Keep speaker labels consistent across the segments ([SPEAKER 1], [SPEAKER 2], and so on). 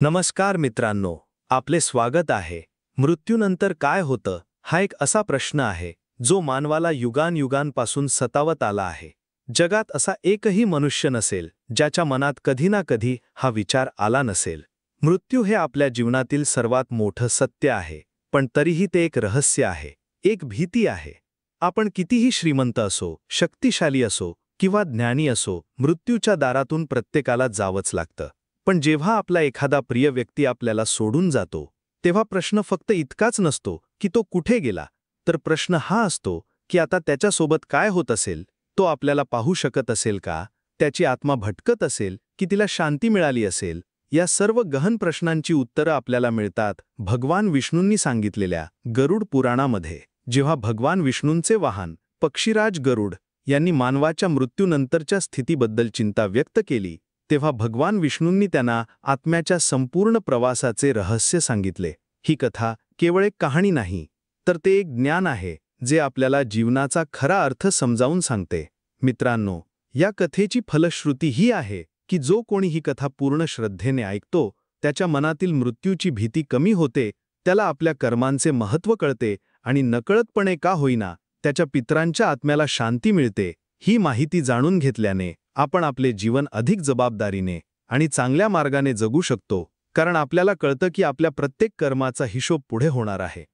[SPEAKER 1] नमस्कार मित्रांनो, आपले स्वागत आहे. मृत्यूनंतर काय होतं हा एक असा प्रश्न आहे जो मानवाला युगांयुगांपासून सतावत आला आहे. जगात असा एकही मनुष्य नसेल ज्याच्या मनात कधी ना कधी हा विचार आला नसेल. मृत्यू हे आपल्या जीवनातील सर्वात मोठं सत्य आहे, पण तरीही ते एक रहस्य आहे, एक भीती आहे. आपण कितीही श्रीमंत असो, शक्तिशाली असो किंवा ज्ञानी असो, मृत्यूच्या दारातून प्रत्येकाला जावंच लागतं. पण जेव्हा आपला एखादा प्रिय व्यक्ती आपल्याला सोडून जातो, तेव्हा प्रश्न फक्त इतकाच नसतो की तो कुठे गेला, तर प्रश्न हा असतो की आता त्याच्यासोबत काय होत असेल. तो आपल्याला पाहू शकत असेल का, त्याची आत्मा भटकत असेल की तिला शांती मिळाली असेल. या सर्व गहन प्रश्नांची उत्तरं आपल्याला मिळतात भगवान विष्णूंनी सांगितलेल्या गरुड पुराणामध्ये. जेव्हा भगवान विष्णूंचे वाहन पक्षीराज गरुड यांनी मानवाच्या मृत्यूनंतरच्या स्थितीबद्दल चिंता व्यक्त केली, तेव्हा भगवान विष्णूंनी त्यांना आत्म्याच्या संपूर्ण प्रवासाचे रहस्य सांगितले. ही कथा केवळ एक कहाणी नाही, तर ते एक ज्ञान आहे जे आपल्याला जीवनाचा खरा अर्थ समजावून सांगते. मित्रांनो, या कथेची फलश्रुती ही आहे की जो कोणी ही कथा पूर्ण श्रद्धेने ऐकतो, त्याच्या मनातील मृत्यूची भीती कमी होते, त्याला आपल्या कर्मांचे महत्त्व कळते आणि नकळतपणे का होईना त्याच्या पितरांच्या आत्म्याला शांती मिळते. ही माहिती जाणून घेतल्याने आपण आपले जीवन अधिक जबाबदारीने आणि चांगल्या मार्गाने जगू शकतो, कारण आपल्याला कळतं की आपल्या प्रत्येक कर्माचा हिशोब पुढे होणार आहे.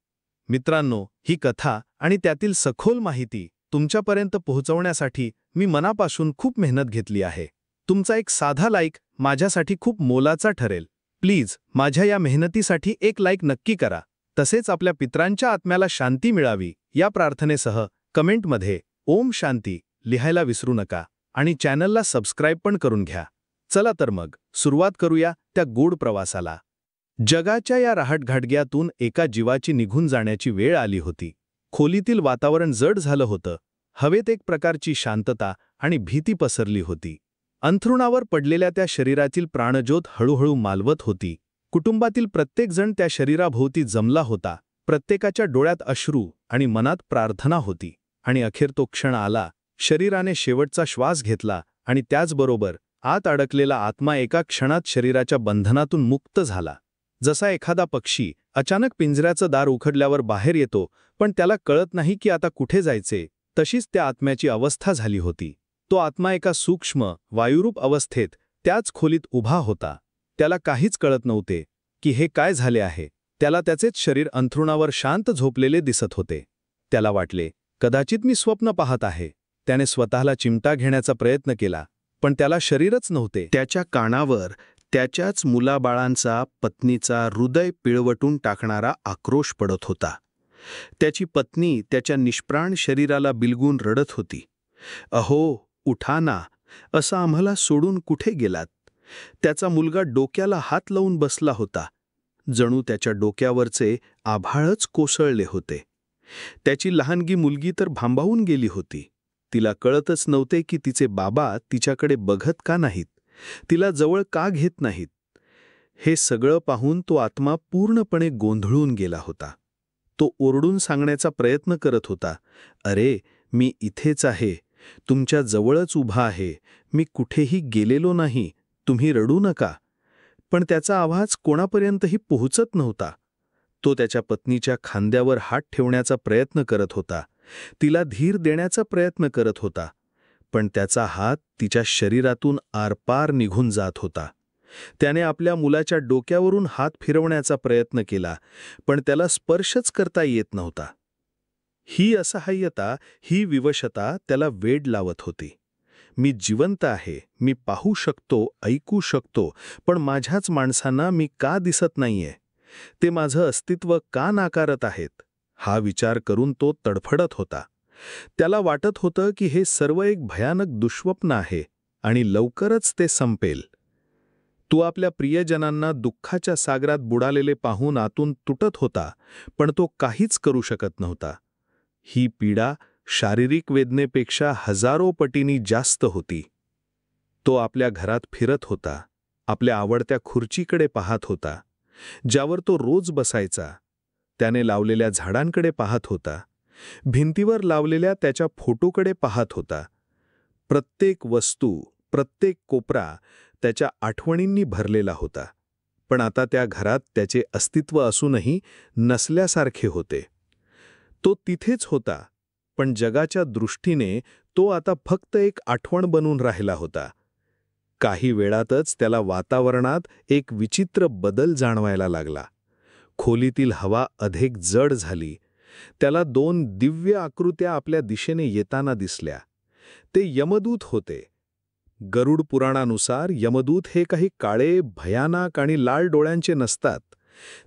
[SPEAKER 1] मित्रांनो, ही कथा आणि त्यातील सखोल माहिती तुमच्यापर्यंत पोहोचवण्यासाठी मी मनापासून खूप मेहनत घेतली आहे. तुमचा एक साधा लाईक माझ्यासाठी खूप मोलाचा ठरेल. प्लीज माझ्या या मेहनतीसाठी एक लाईक नक्की करा. तसेच आपल्या पितरांच्या आत्म्याला शांती मिळावी या प्रार्थनेसह कमेंटमध्ये ओम शांती लिहायला विसरू नका आणि चॅनलला सबस्क्राईब पण करून घ्या. चला तर मग सुरुवात करूया त्या गोड प्रवासाला. जगाच्या या रहाटघाटग्यातून एका जीवाची निघून जाण्याची वेळ आली होती. खोलीतील वातावरण जड झालं होतं. हवेत एक प्रकारची शांतता आणि भीती पसरली होती. अंथरुणावर पडलेल्या त्या शरीरातील प्राणज्योत हळूहळू मालवत होती. कुटुंबातील प्रत्येकजण त्या शरीराभोवती जमला होता. प्रत्येकाच्या डोळ्यात अश्रू आणि मनात प्रार्थना होती. आणि अखेर तो क्षण आला. शरीराने शेवटचा श्वास घेतला आणि त्याचबरोबर आत अडकलेला आत्मा एका क्षणात शरीराच्या बंधनातून मुक्त झाला. जसा एखादा पक्षी अचानक पिंजऱ्याचं दार उघडल्यावर बाहेर येतो, पण त्याला कळत नाही की आता कुठे जायचे, तशीच त्या आत्म्याची अवस्था झाली होती. तो आत्मा एका सूक्ष्म वायुरूप अवस्थेत त्याच खोलीत उभा होता. त्याला काहीच कळत नव्हते की हे काय झाले आहे. त्याला त्याचेच शरीर अंथरुणावर शांत झोपलेले दिसत होते. त्याला वाटले, कदाचित मी स्वप्न पाहत आहे. त्याने स्वतःला चिमटा घेण्याचा प्रयत्न केला, पण त्याला शरीरच नव्हते. त्याच्या कानावर त्याच्याच मुलाबाळांचा, पत्नीचा हृदय पिळवटून टाकणारा आक्रोश पडत होता. त्याची पत्नी त्याच्या निष्प्राण शरीराला बिलगून रडत होती. अहो, उठा ना, असं आम्हाला सोडून कुठे गेलात? त्याचा मुलगा डोक्याला हात लावून बसला होता. जणू त्याच्या डोक्यावरचे आभाळच कोसळले होते. त्याची लहानगी मुलगी तर भांबावून गेली होती. तिला कळतच नव्हते की तिचे बाबा तिच्याकडे बघत का नाहीत, तिला जवळ का घेत नाहीत. हे सगळं पाहून तो आत्मा पूर्णपणे गोंधळून गेला होता. तो ओरडून सांगण्याचा प्रयत्न करत होता, अरे, मी इथेच आहे, तुमच्या जवळच उभा आहे, मी कुठेही गेलेलो नाही, तुम्ही रडू नका. पण त्याचा आवाज कोणापर्यंतही पोहोचत नव्हता. तो त्याच्या पत्नीच्या खांद्यावर हात ठेवण्याचा प्रयत्न करत होता, तिला धीर देण्याचा प्रयत्न करत होता, पण त्याचा हात तिच्या शरीरातून आरपार निघून जात होता. त्याने आपल्या मुलाच्या डोक्यावरून हात फिरवण्याचा प्रयत्न केला, पण त्याला स्पर्शच करता येत नव्हता. ही असहाय्यता, ही विवशता त्याला वेड लावत होती. मी जिवंत आहे, मी पाहू शकतो, ऐकू शकतो, पण माझ्याच माणसांना मी का दिसत नाहीये? ते माझं अस्तित्व का नाकारत आहेत? हा विचार करून तो तडफडत होता. त्याला वाटत होतं की हे सर्व एक भयानक दुःस्वप्न आहे आणि लवकरच ते संपेल. तो आपल्या प्रियजनांना दुःखाच्या सागरात बुडालेले पाहून आतून तुटत होता, पण तो काहीच करू शकत नव्हता. ही पीडा शारीरिक वेदनेपेक्षा हजारो पटींनी जास्त होती. तो आपल्या घरात फिरत होता, आपल्या आवडत्या खुर्चीकडे पाहत होता, ज्यावर तो रोज बसायचा. त्याने लावलेल्या झाडांकडे पाहत होता, भिंतीवर लावलेल्या त्याच्या फोटोकडे पाहत होता. प्रत्येक वस्तू, प्रत्येक कोपरा त्याच्या आठवणींनी भरलेला होता. पण आता त्या घरात त्याचे अस्तित्व असूनही नसल्यासारखे होते. तो तिथेच होता, पण जगाच्या दृष्टीने तो आता फक्त एक आठवण बनून राहिला होता. काही वेळातच त्याला वातावरणात एक विचित्र बदल जाणवायला लागला. खोलीतील हवा अधिक जड झाली. त्याला 2 दिव्य आकृत्या आपल्या दिशेने येताना दिसल्या. ते यमदूत होते. गरुड पुराणानुसार यमदूत हे काही काळे, भयानक आणि लाल डोळ्यांचे नसतात.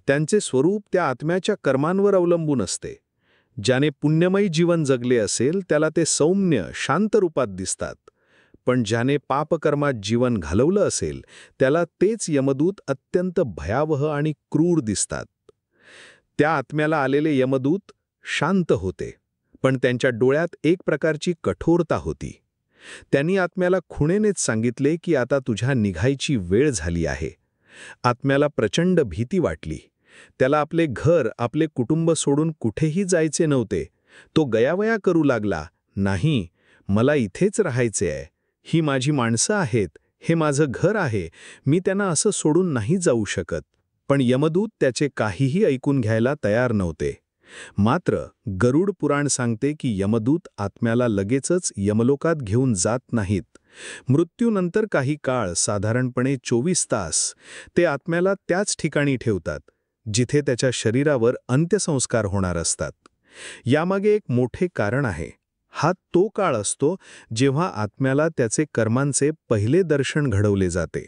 [SPEAKER 1] त्यांचे स्वरूप त्या आत्म्याच्या कर्मांवर अवलंबून असते. ज्याने पुण्यमयी जीवन जगले असेल त्याला ते सौम्य, शांत रूपात दिसतात. पण ज्याने पापकर्मात जीवन घालवलं असेल त्याला तेच यमदूत अत्यंत भयावह आणि क्रूर दिसतात. त्या आत्म्याला आलेले यमदूत शांत होते, पण त्यांच्या डोळ्यात एक प्रकारची कठोरता होती. त्यांनी आत्म्याला खुणेनेच सांगितले की आता तुझ्या निघायची वेळ झाली आहे. आत्म्याला प्रचंड भीती वाटली. त्याला आपले घर, आपले कुटुंब सोडून कुठेही जायचे नव्हते. तो गयावया करू लागला, नाही, मला इथेच राहायचे आहे. ही माझी माणसं आहेत, हे माझं घर आहे, मी त्यांना असं सोडून नाही जाऊ शकत. पण यमदूत त्याचे काहीही ऐकून घ्यायला तयार नव्हते. मात्र गरुड पुराण सांगते की यमदूत आत्म्याला लगेचच यमलोकात घेऊन जात नाहीत. मृत्यूनंतर काही काळ, साधारणपणे 24 तास, ते आत्म्याला त्याच ठिकाणी ठेवतात जिथे त्याच्या शरीरावर अंत्यसंस्कार होणार असतात. यामागे एक मोठे कारण आहे. हा तो काळ असतो जेव्हा आत्म्याला त्याचे कर्मांचे पहिले दर्शन घडवले जाते.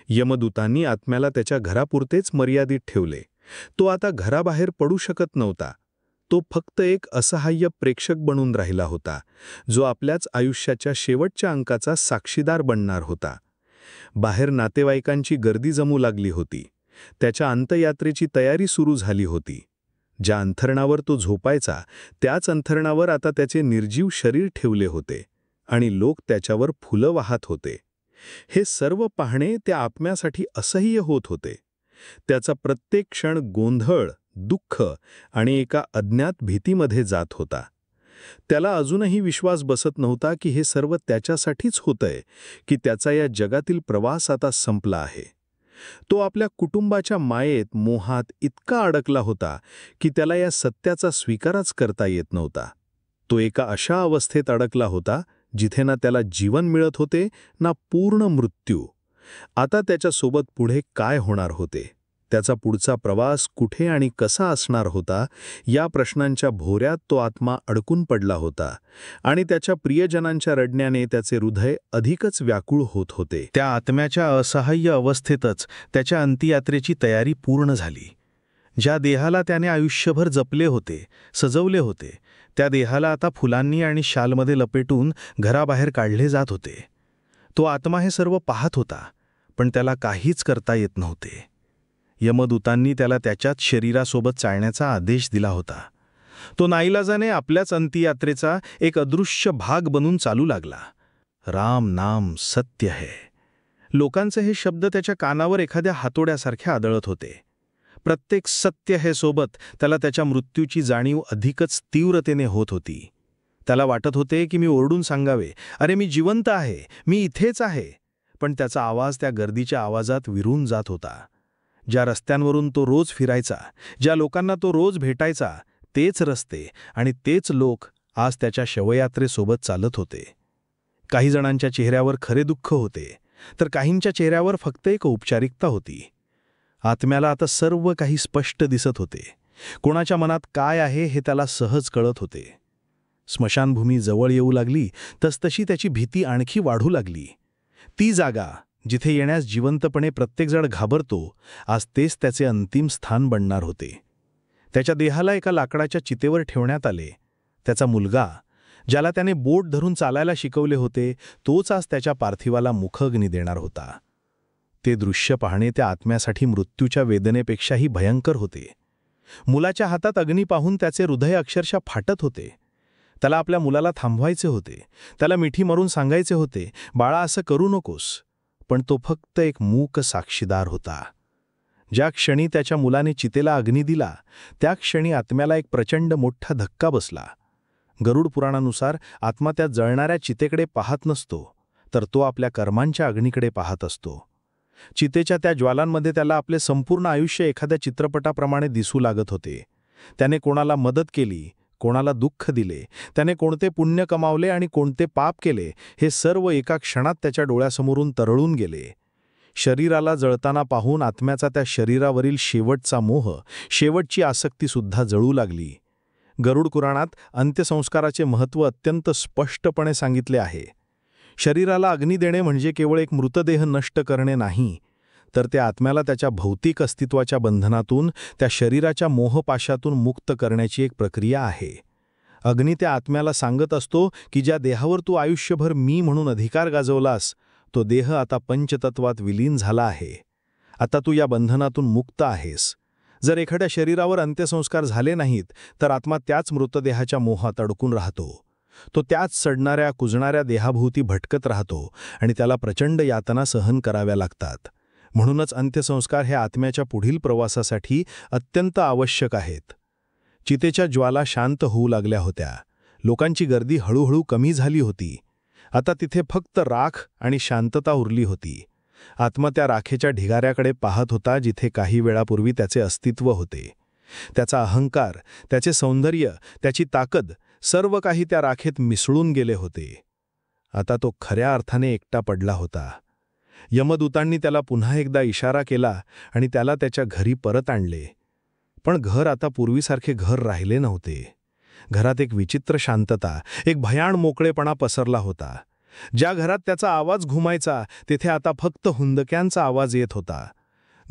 [SPEAKER 1] यमदूतांनी आत्म्याला त्याच्या घरापुरतेच मर्यादित ठेवले. तो आता घराबाहेर पडू शकत नव्हता. तो फक्त एक असहाय्य प्रेक्षक बनून राहिला होता, जो आपल्याच आयुष्याच्या शेवटच्या अंकाचा साक्षीदार बनणार होता. बाहेर नातेवाईकांची गर्दी जमू लागली होती. त्याच्या अंत्ययात्रेची तयारी सुरू झाली होती. ज्या अंथरणावर तो झोपायचा त्याच अंथरणावर आता त्याचे निर्जीव शरीर ठेवले होते आणि लोक त्याच्यावर फुलं वाहत होते. हे सर्व पाहणे त्या आत्म्यासाठी असह्य होत होते. त्याचा प्रत्येक क्षण गोंधळ, दुःख आणि एका अज्ञात भीतीमध्ये जात होता. त्याला अजूनही विश्वास बसत नव्हता की हे सर्व त्याच्यासाठीच होतंय, की त्याचा या जगातील प्रवास आता संपला आहे. तो आपल्या कुटुंबाच्या मायेत, मोहात इतका अडकला होता की त्याला या सत्याचा स्वीकारच करता येत नव्हता. तो एका अशा अवस्थेत अडकला होता जिथे ना त्याला जीवन मिळत होते ना पूर्ण मृत्यू. आता त्याच्यासोबत पुढे काय होणार होते, त्याचा पुढचा प्रवास कुठे आणि कसा असणार होता, या प्रश्नांच्या भोवऱ्यात तो आत्मा अडकून पडला होता आणि त्याच्या प्रियजनांच्या रडण्याने त्याचे हृदय अधिकच व्याकुळ होत होते. त्या आत्म्याच्या असहाय्य अवस्थेतच त्याच्या अंत्ययात्रेची तयारी पूर्ण झाली. ज्या देहाला त्याने आयुष्यभर जपले होते, सजवले होते, त्या देहाला आता फुलांनी आणि शालमध्ये लपेटून घराबाहेर काढले जात होते. तो आत्मा हे सर्व पाहत होता, पण त्याला काहीच करता येत नव्हते. यमदूतांनी त्याला त्याच्याच शरीरासोबत चालण्याचा आदेश दिला होता. तो नाईलाजाने आपल्याच अंत्ययात्रेचा एक अदृश्य भाग बनून चालू लागला. राम नाम सत्य है. लोकांचे हे शब्द त्याच्या कानावर एखाद्या हातोड्यासारखे आदळत होते. प्रत्येक सत्य हे सोबत त्याला त्याच्या मृत्यूची जाणीव अधिकच तीव्रतेने होत होती. त्याला वाटत होते की मी ओरडून सांगावे, अरे मी जिवंत आहे, मी इथेच आहे. पण त्याचा आवाज त्या गर्दीच्या आवाजात विरून जात होता. ज्या रस्त्यांवरून तो रोज फिरायचा, ज्या लोकांना तो रोज भेटायचा, तेच रस्ते आणि तेच लोक आज त्याच्या शवयात्रेसोबत चालत होते. काही जणांच्या चेहऱ्यावर खरे दुःख होते, तर काहींच्या चेहऱ्यावर फक्त एक औपचारिकता होती. आत्म्याला आता सर्व काही स्पष्ट दिसत होते. कोणाच्या मनात काय आहे हे त्याला सहज कळत होते. स्मशानभूमी जवळ येऊ लागली तसतशी त्याची भीती आणखी वाढू लागली. ती जागा जिथे येण्यास जिवंतपणे प्रत्येकजण घाबरतो, आज तेच त्याचे अंतिम स्थान बनणार होते. त्याच्या देहाला एका लाकडाच्या चितेवर ठेवण्यात आले. त्याचा मुलगा, ज्याला त्याने बोट धरून चालायला शिकवले होते, तोच आज त्याच्या पार्थिवाला मुखअग्नी देणार होता. ते दृश्य पाहणे त्या आत्म्यासाठी मृत्यूच्या वेदनेपेक्षाही भयंकर होते. मुलाच्या हातात अग्नी पाहून त्याचे हृदय अक्षरशः फाटत होते. त्याला आपल्या मुलाला थांबवायचे होते, त्याला मिठी मारून सांगायचे होते, बाळा असं करू नकोस. पण तो फक्त एक मूक साक्षीदार होता. ज्या क्षणी त्याच्या मुलाने चितेला अग्नी दिला, त्या क्षणी आत्म्याला एक प्रचंड मोठा धक्का बसला. गरुड पुराणानुसार आत्मा त्या जळणाऱ्या चितेकडे पाहत नसतो, तर तो आपल्या कर्मांच्या अग्नीकडे पाहत असतो.
[SPEAKER 2] चितेच्या त्या ज्वालांमध्ये त्याला आपले संपूर्ण आयुष्य एखाद्या चित्रपटाप्रमाणे दिसू लागत होते. त्याने कोणाला मदत केली, कोणाला दुःख दिले, त्याने कोणते पुण्य कमावले आणि कोणते पाप केले, हे सर्व एका क्षणात त्याच्या डोळ्यासमोरून तरळून गेले. शरीराला जळताना पाहून आत्म्याचा त्या शरीरावरील शेवटचा मोह, शेवटची आसक्तीसुद्धा जळू लागली. गरुड पुराणात अंत्यसंस्काराचे महत्त्व अत्यंत स्पष्टपणे सांगितले आहे. शरीराला अग्नी देणे म्हणजे केवळ एक मृतदेह नष्ट करणे नाही, तर त्या आत्म्याला त्याच्या भौतिक अस्तित्वाच्या बंधनातून, त्या शरीराच्या मोहपाशातून मुक्त करण्याची एक प्रक्रिया आहे. अग्नी त्या आत्म्याला सांगत असतो की ज्या देहावर तू आयुष्यभर मी म्हणून अधिकार गाजवलास, तो देह आता पंचतत्वात विलीन झाला आहे. आता तू या बंधनातून मुक्त आहेस. जर एखाद्या शरीरावर अंत्यसंस्कार झाले नाहीत, तर आत्मा त्याच मृतदेहाच्या मोहात अडकून राहतो. तो त्याच सडणाऱ्या कुजणाऱ्या देहाभोवती भटकत राहतो आणि त्याला प्रचंड यातना सहन कराव्या लागतात. म्हणूनच अंत्यसंस्कार हे आत्म्याच्या पुढील प्रवासासाठी अत्यंत आवश्यक आहेत. चितेच्या ज्वाला शांत होऊ लागल्या होत्या. लोकांची गर्दी हळूहळू कमी झाली होती. आता तिथे फक्त राख आणि शांतता उरली होती. आत्मा त्या राखेच्या ढिगाऱ्याकडे पाहत होता जिथे काही वेळापूर्वी त्याचे अस्तित्व होते. त्याचा अहंकार, त्याचे सौंदर्य, त्याची ताकद, सर्व काही त्या राखेत मिसळून गेले होते. आता तो खऱ्या अर्थाने एकटा पडला होता. यमदूतांनी त्याला पुन्हा एकदा इशारा केला आणि त्याला त्याच्या घरी परत आणले. पण घर आता पूर्वीसारखे घर राहिले नव्हते. घरात एक विचित्र शांतता, एक भयाण मोकळेपणा पसरला होता. ज्या घरात त्याचा आवाज घुमायचा, तेथे आता फक्त हुंदक्यांचा आवाज येत होता.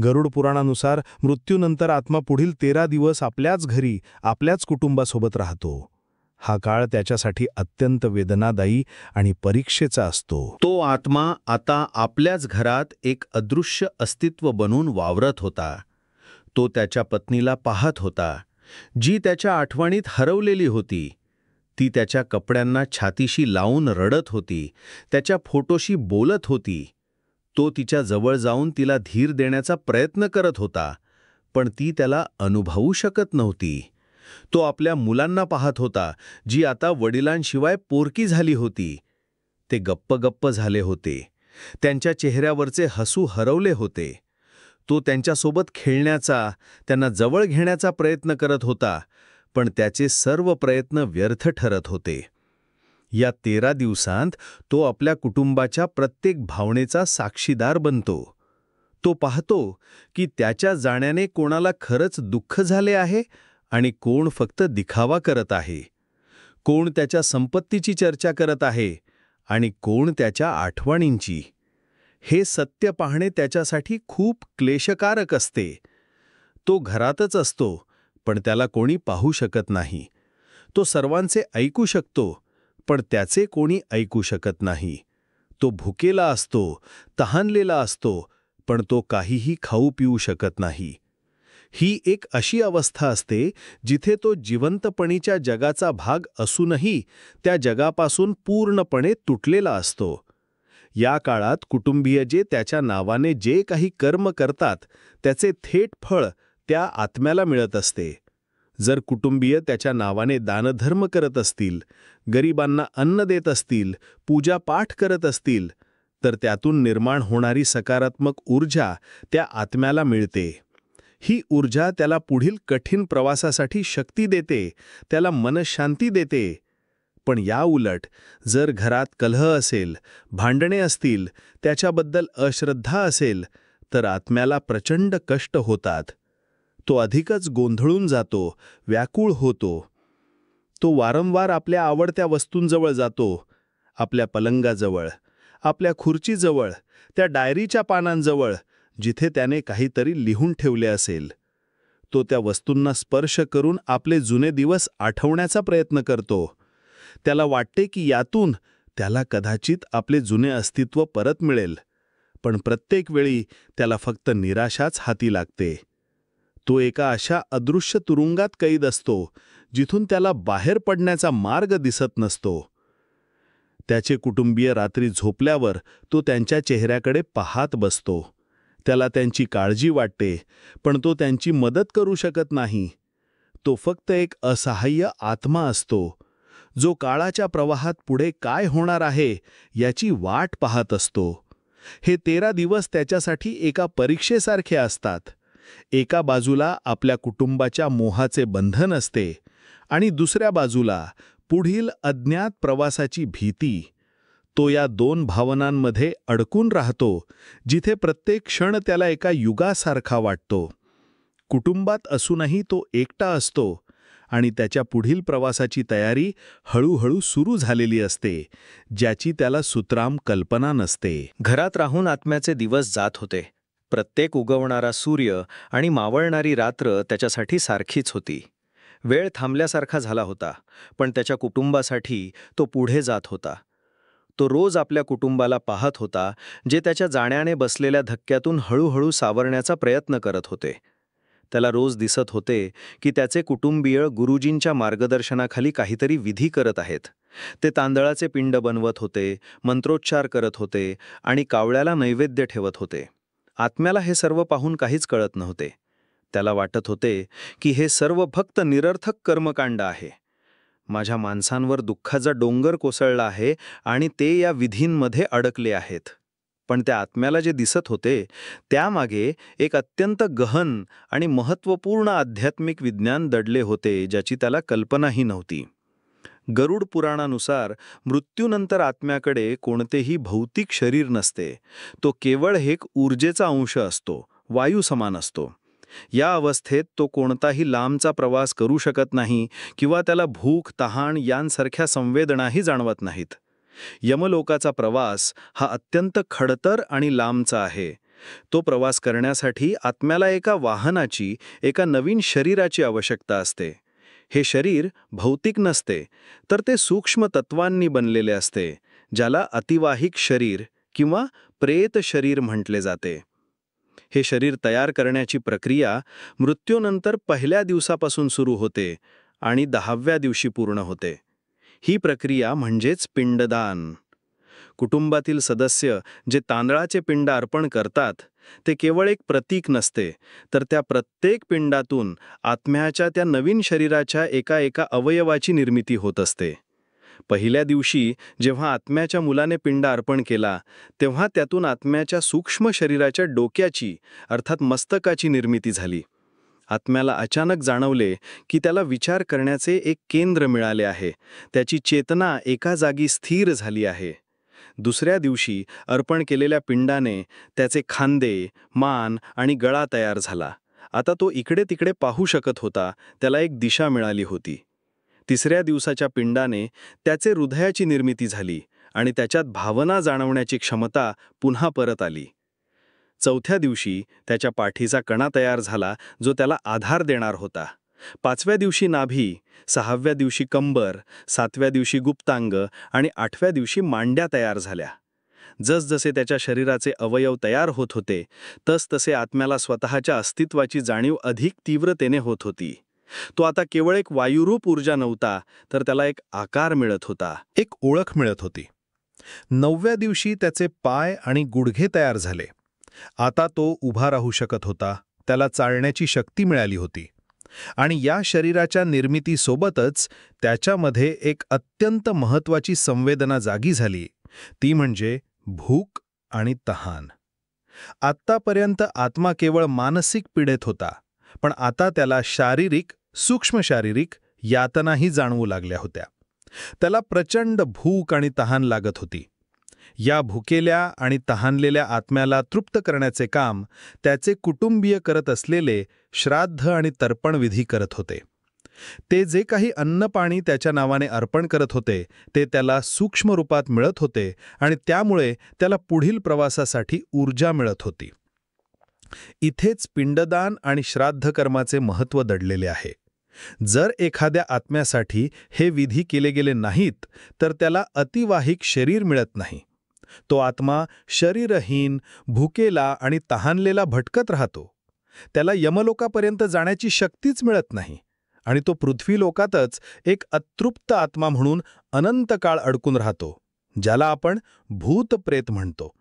[SPEAKER 2] गरुड पुराणानुसार मृत्यूनंतर आत्मा पुढील 13 दिवस आपल्याच घरी, आपल्याच कुटुंबासोबत राहतो. हा काळ त्याच्यासाठी अत्यंत वेदनादायी आणि परीक्षेचा असतो.
[SPEAKER 3] तो आत्मा आता आपल्याच घरात एक अदृश्य अस्तित्व बनून वावरत होता. तो त्याच्या पत्नीला पाहत होता, जी त्याच्या आठवणीत हरवलेली होती. ती त्याच्या कपड्यांना छातीशी लावून रडत होती, त्याच्या फोटोशी बोलत होती. तो तिच्या जवळ जाऊन तिला धीर देण्याचा प्रयत्न करत होता, पण ती त्याला अनुभवू शकत नव्हती. तो आपल्या मुलांना पाहत होता, जी आता वडिलांशिवाय पोरकी झाली होती. ते गप्प झाले होते. त्यांच्या चेहऱ्यावरचे हसू हरवले होते. तो त्यांच्यासोबत खेळण्याचा, त्यांना जवळ घेण्याचा प्रयत्न करत होता, पण त्याचे सर्व प्रयत्न व्यर्थ ठरत होते. या 13 दिवसांत तो आपल्या कुटुंबाच्या प्रत्येक भावनेचा साक्षीदार बनतो. तो पाहतो की त्याच्या जाण्याने कोणाला खरंच दुःख झाले आहे आणि कोण फक्त दिखावा करत आहे. कोण त्याच्या संपत्तीची चर्चा करत आहे आणि कोण त्याच्या आठवणींची. हे सत्य पाहणे त्याच्यासाठी खूप क्लेशकारक असते. तो घरातच असतो, पण त्याला कोणी पाहू शकत नाही. तो सर्वांचे ऐकू शकतो, पण त्याचे कोणी ऐकू शकत नाही. तो भुकेला असतो, तहानलेला असतो, पण तो काहीही खाऊ पिऊ शकत नाही. ही एक अशी अवस्था असते जिथे तो जिवंतपणीच्या जगाचा भाग असूनही त्या जगापासून पूर्णपणे तुटलेला असतो. या काळात कुटुंबीय जे त्याच्या नावाने जे काही कर्म करतात, त्याचे थेट फळ त्या आत्म्याला मिळत असते. जर कुटुंबीय त्याच्या नावाने दानधर्म करत असतील, गरिबांना अन्न देत असतील, पूजापाठ करत असतील, तर त्यातून निर्माण होणारी सकारात्मक ऊर्जा त्या आत्म्याला मिळते. ही ऊर्जा त्याला पुढील कठीण प्रवासासाठी शक्ती देते, त्याला मनशांती देते. पण याउलट जर घरात कलह असेल, भांडणे असतील, त्याच्याबद्दल अश्रद्धा असेल, तर आत्म्याला प्रचंड कष्ट होतात. तो अधिकच गोंधळून जातो, व्याकुळ होतो. तो वारंवार आपल्या आवडत्या वस्तूंजवळ जातो, आपल्या पलंगाजवळ, आपल्या खुर्चीजवळ, त्या डायरीच्या पानांजवळ, जिथे त्याने काहीतरी लिहून ठेवले असेल. तो त्या वस्तूंना स्पर्श करून आपले जुने दिवस आठवण्याचा प्रयत्न करतो. त्याला वाटते की यातून त्याला कदाचित आपले जुने अस्तित्व परत मिळेल, पण प्रत्येक वेळी त्याला फक्त निराशाच हाती लागते. तो एका अशा अदृश्य तुरुंगात कैद असतो, जिथून त्याला बाहेर पडण्याचा मार्ग दिसत नसतो. त्याचे कुटुंबीय रात्री झोपल्यावर तो त्यांच्या चेहऱ्याकडे पाहत बसतो. त्याला त्यांची काळजी वाटते, पण तो त्यांची मदत करू शकत नाही. तो फक्त एक असहाय्य आत्मा असतो, जो काळाच्या प्रवाहात पुढे काय होणार आहे याची वाट पाहत असतो.
[SPEAKER 2] हे 13 दिवस त्याच्यासाठी एका परीक्षेसारखे असतात. एका बाजूला आपल्या कुटुंबाच्या मोहाचे बंधन असते आणि दुसऱ्या बाजूला पुढील अज्ञात प्रवासाची भीती. तो या दोन भावनांमध्ये अडकून राहतो, जिथे प्रत्येक क्षण त्याला एका युगासारखा वाटतो. कुटुंबात असूनही तो एकटा असतो आणि त्याच्या पुढील प्रवासाची तयारी हळूहळू सुरू झालेली असते, ज्याची त्याला सुतराम कल्पना नसते.
[SPEAKER 1] घरात राहून आत्म्याचे दिवस जात होते. प्रत्येक उगवणारा सूर्य आणि मावळणारी रात्र त्याच्यासाठी सारखीच होती. वेळ थांबल्यासारखा झाला होता, पण त्याच्या कुटुंबासाठी तो पुढे जात होता. तो रोज आपल्या कुटुंबाला पाहत होता, जे त्याच्या जाण्याने बसलेल्या धक्क्यातून हळूहळू सावरण्याचा प्रयत्न करत होते. त्याला रोज दिसत होते की त्याचे कुटुंबीय गुरुजींच्या मार्गदर्शनाखाली काहीतरी विधी करत आहेत. ते तांदळाचे पिंड बनवत होते, मंत्रोच्चार करत होते आणि कावळ्याला नैवेद्य ठेवत होते. आत्म्याला हे सर्व पाहून काहीच कळत नव्हते. त्याला वाटत होते की हे सर्व फक्त निरर्थक कर्मकांड आहे. माझ्या माणसांवर दुःखाचा डोंगर कोसळला आहे आणि ते या विधींमध्ये अडकले आहेत. पण त्या आत्म्याला जे दिसत होते त्यामागे एक अत्यंत गहन आणि महत्त्वपूर्ण आध्यात्मिक विज्ञान दडले होते, ज्याची त्याला कल्पनाही नव्हती. गरुड पुराणानुसार मृत्यूनंतर आत्म्याकडे कोणतेही भौतिक शरीर नसते. तो केवळ एक ऊर्जेचा अंश असतो, वायू समान असतो. या अवस्थेत तो कोणताही लांबचा प्रवास करू शकत नाही किंवा त्याला भूक, तहान यांसारख्या संवेदनाही जाणवत नाहीत. यमलोकाचा प्रवास हा अत्यंत खडतर आणि लांबचा आहे. तो प्रवास करण्यासाठी आत्म्याला एका वाहनाची, एका नवीन शरीराची आवश्यकता असते. हे शरीर भौतिक नसते, तर ते सूक्ष्म तत्वांनी बनलेले असते, ज्याला अतिवाहिक शरीर किंवा प्रेत शरीर म्हटले जाते. हे शरीर तयार करण्याची प्रक्रिया मृत्यूनंतर पहिल्या दिवसापासून सुरू होते आणि 10व्या दिवशी पूर्ण होते. ही प्रक्रिया म्हणजेच पिंडदान. कुटुंबातील सदस्य जे तांदळाचे पिंड अर्पण करतात, ते केवळ एक प्रतीक नसते, तर त्या प्रत्येक पिंडातून आत्म्याच्या त्या नवीन शरीराच्या एका अवयवाची निर्मिती होत असते. पहिल्या दिवशी जेव्हा आत्म्याच्या मुलाने पिंड अर्पण केला, तेव्हा त्यातून आत्म्याच्या सूक्ष्म शरीराच्या डोक्याची अर्थात मस्तकाची निर्मिती झाली. आत्म्याला अचानक जाणवले की त्याला विचार करण्याचे एक केंद्र मिळाले आहे. त्याची चेतना एका जागी स्थिर झाली आहे. दुसऱ्या दिवशी अर्पण केलेल्या पिंडाने त्याचे खांदे, मान आणि गळा तयार झाला. आता तो इकडे तिकडे पाहू शकत होता, त्याला एक दिशा मिळाली होती. तिसऱ्या दिवसाच्या पिंडाने त्याचे हृदयाची निर्मिती झाली आणि त्याच्यात भावना जाणवण्याची क्षमता पुन्हा परत आली. चौथ्या दिवशी त्याच्या पाठीचा कणा तयार झाला, जो त्याला आधार देणार होता. 5व्या दिवशी नाभी, 6व्या दिवशी कंबर, 7व्या दिवशी गुप्तांग आणि 8व्या दिवशी मांड्या तयार झाल्या. जसजसे त्याच्या शरीराचे अवयव तयार होत होते, तसतसे आत्म्याला स्वतःच्या अस्तित्वाची जाणीव अधिक तीव्रतेने होत होती. तो आता केवळ एक वायुरूप ऊर्जा नव्हता, तर त्याला एक आकार मिळत होता,
[SPEAKER 2] एक ओळख मिळत होती. 9व्या दिवशी त्याचे पाय आणि गुडघे तयार झाले. आता तो उभा राहू शकत होता, त्याला चालण्याची शक्ती मिळाली होती. आणि या शरीराच्या निर्मितीसोबतच त्याच्यामध्ये एक अत्यंत महत्त्वाची संवेदना जागी झाली, ती म्हणजे भूक आणि तहान. आत्तापर्यंत आत्मा केवळ मानसिक पीडेत होता, पण आता त्याला शारीरिक, सूक्ष्म शारीरिक यातनाही जाणवू लागल्या होत्या. त्याला प्रचंड भूक आणि तहान लागत होती. या भुकेल्या आणि तहानलेल्या आत्म्याला तृप्त करण्याचे काम त्याचे कुटुंबीय करत असलेले श्राद्ध आणि तर्पण विधी करत होते. ते जे काही अन्नपाणी त्याच्या नावाने अर्पण करत होते, ते त्याला सूक्ष्म रूपात मिळत होते आणि त्यामुळे त्याला पुढील प्रवासासाठी ऊर्जा मिळत होती. इथेच पिंडदान आणि श्राद्ध कर्माचे महत्त्व दडलेले आहे. जर एखाद्या आत्म्यासाठी हे विधी केले गेले नाहीत, तर त्याला अतिवाहिक शरीर मिळत नाही. तो आत्मा शरीरहीन, भुकेला आणि तहानलेला भटकत राहतो. त्याला यमलोकापर्यंत जाण्याची शक्तीच मिळत नाही आणि तो पृथ्वीलोकातच एक अतृप्त आत्मा म्हणून अनंत काळ अडकून राहतो, ज्याला आपण भूतप्रेत म्हणतो.